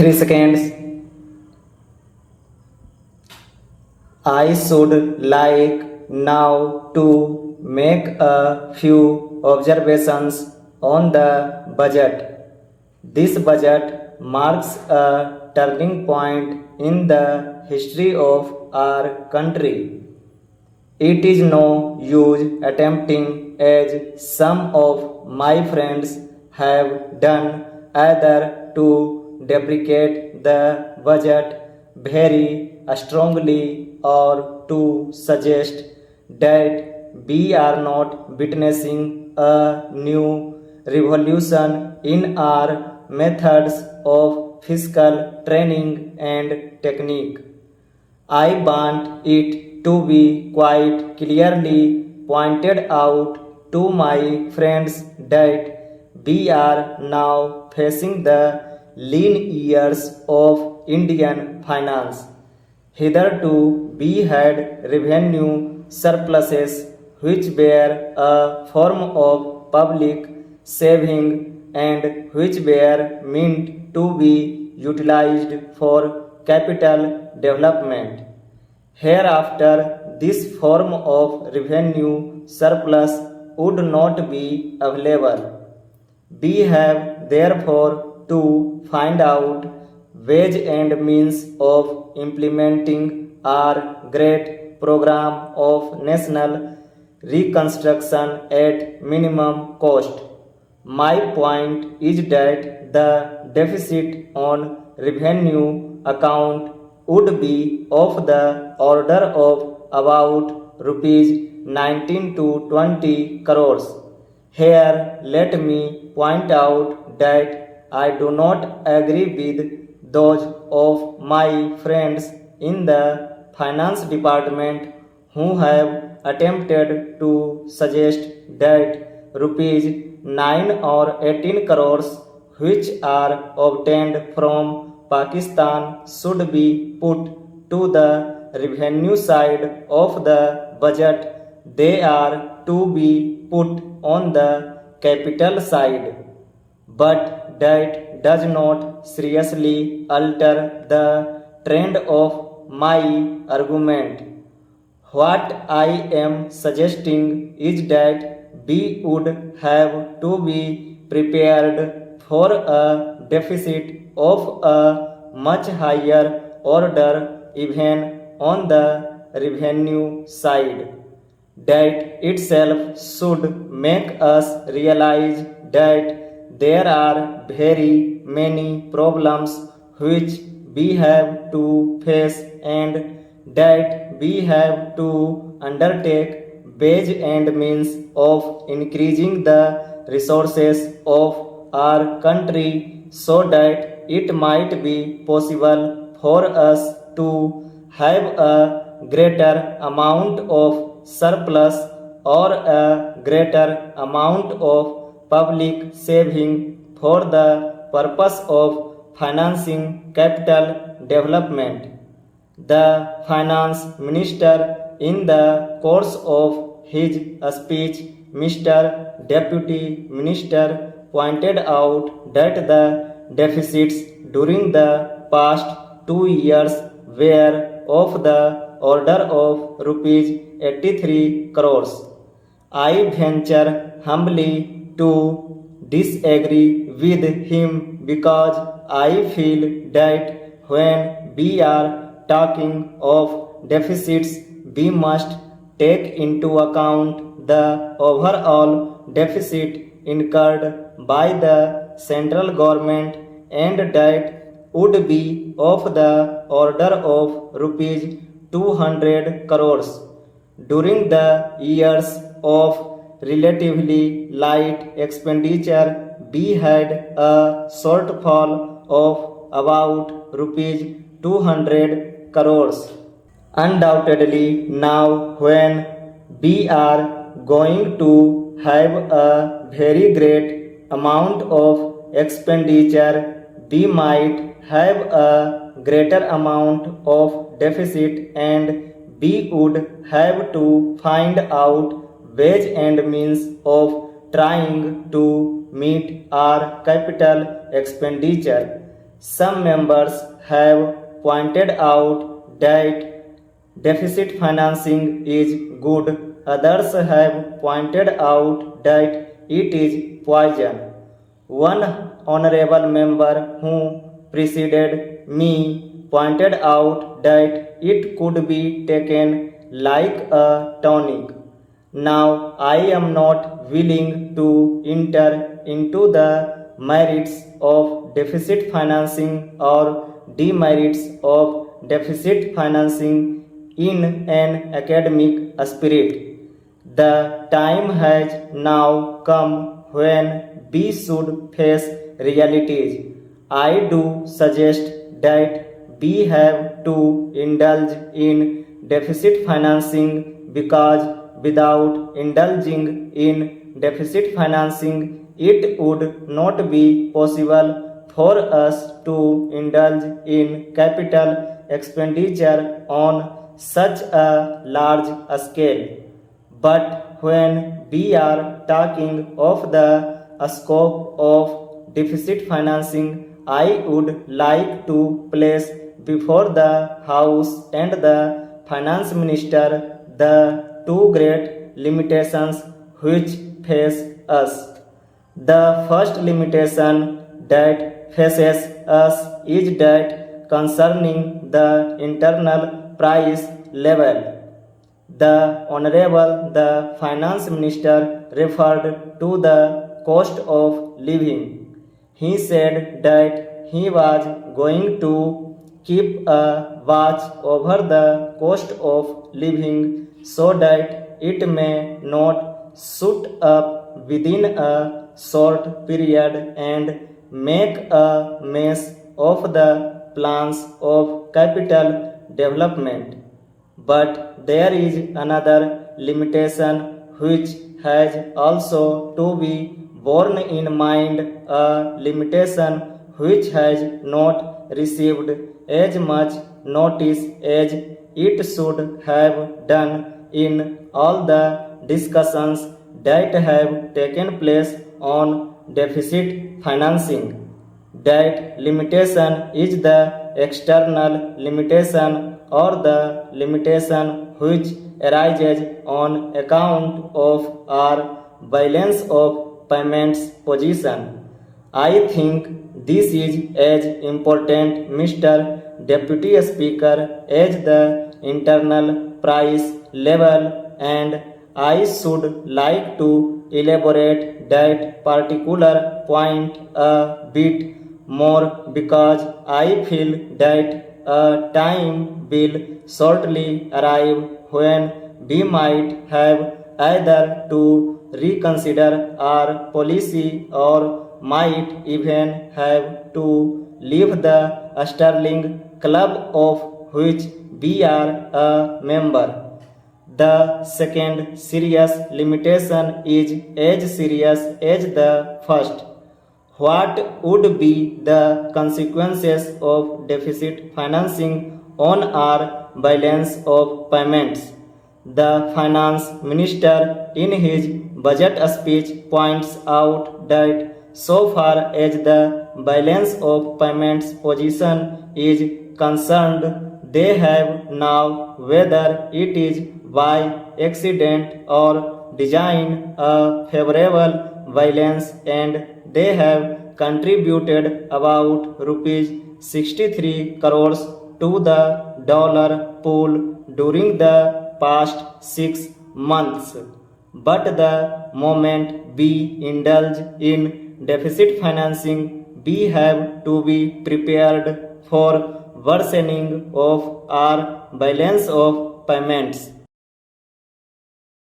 3 seconds. I should like now to make a few observations on the budget. This budget marks a turning point in the history of our country. It is no use attempting, as some of my friends have done, either to deprecate the budget very strongly or to suggest that we are not witnessing a new revolution in our methods of fiscal training and technique. I want it to be quite clearly pointed out to my friends that we are now facing the lean years of Indian finance. Hitherto, we had revenue surpluses which were a form of public saving and which were meant to be utilized for capital development. Hereafter, this form of revenue surplus would not be available. We have therefore to find out ways and means of implementing our great program of national reconstruction at minimum cost. My point is that the deficit on revenue account would be of the order of about rupees 19 to 20 crores. Here, let me point out that I do not agree with those of my friends in the finance department who have attempted to suggest that rupees 9 or 18 crores which are obtained from Pakistan should be put to the revenue side of the budget. They are to be put on the capital side. But that does not seriously alter the trend of my argument. What I am suggesting is that we would have to be prepared for a deficit of a much higher order even on the revenue side. That itself should make us realize that there are very many problems which we have to face and that we have to undertake ways and means of increasing the resources of our country so that it might be possible for us to have a greater amount of surplus or a greater amount of public saving for the purpose of financing capital development. The finance minister, in the course of his speech, Mr. Deputy Minister, pointed out that the deficits during the past 2 years were of the order of rupees 83 crores. I venture humbly to disagree with him because I feel that when we are talking of deficits, we must take into account the overall deficit incurred by the central government and that would be of the order of rupees 200 crores. During the years of relatively light expenditure, we had a shortfall of about rupees 200 crores. Undoubtedly, now when we are going to have a very great amount of expenditure, we might have a greater amount of deficit and we would have to find out ways and means of trying to meet our capital expenditure. Some members have pointed out that deficit financing is good, others have pointed out that it is poison. One honorable member who preceded me pointed out that it could be taken like a tonic. Now I am not willing to enter into the merits of deficit financing or demerits of deficit financing in an academic spirit. The time has now come when we should face realities. I do suggest that we have to indulge in deficit financing because without indulging in deficit financing, it would not be possible for us to indulge in capital expenditure on such a large scale. But when we are talking of the scope of deficit financing, I would like to place before the House and the Finance Minister the two great limitations which face us. The first limitation that faces us is that concerning the internal price level. The Honorable the Finance Minister referred to the cost of living. He said that he was going to keep a watch over the cost of living so that it may not shoot up within a short period and make a mess of the plans of capital development. But there is another limitation which has also to be borne in mind, a limitation which has not received as much notice as it should have done in all the discussions that have taken place on deficit financing. That limitation is the external limitation or the limitation which arises on account of our balance of payments position. I think this is as important, Mr. Deputy Speaker, as the internal price level, and I should like to elaborate that particular point a bit more because I feel that a time will shortly arrive when we might have either to reconsider our policy or might even have to leave the sterling club of which we are a member. The second serious limitation is as serious as the first. What would be the consequences of deficit financing on our balance of payments? The finance minister in his budget speech points out that so far as the balance of payments position is concerned, they have now, whether it is by accident or design, a favorable balance, and they have contributed about rupees 63 crores to the dollar pool during the past 6 months. But the moment we indulge in deficit financing, we have to be prepared for worsening of our balance of payments.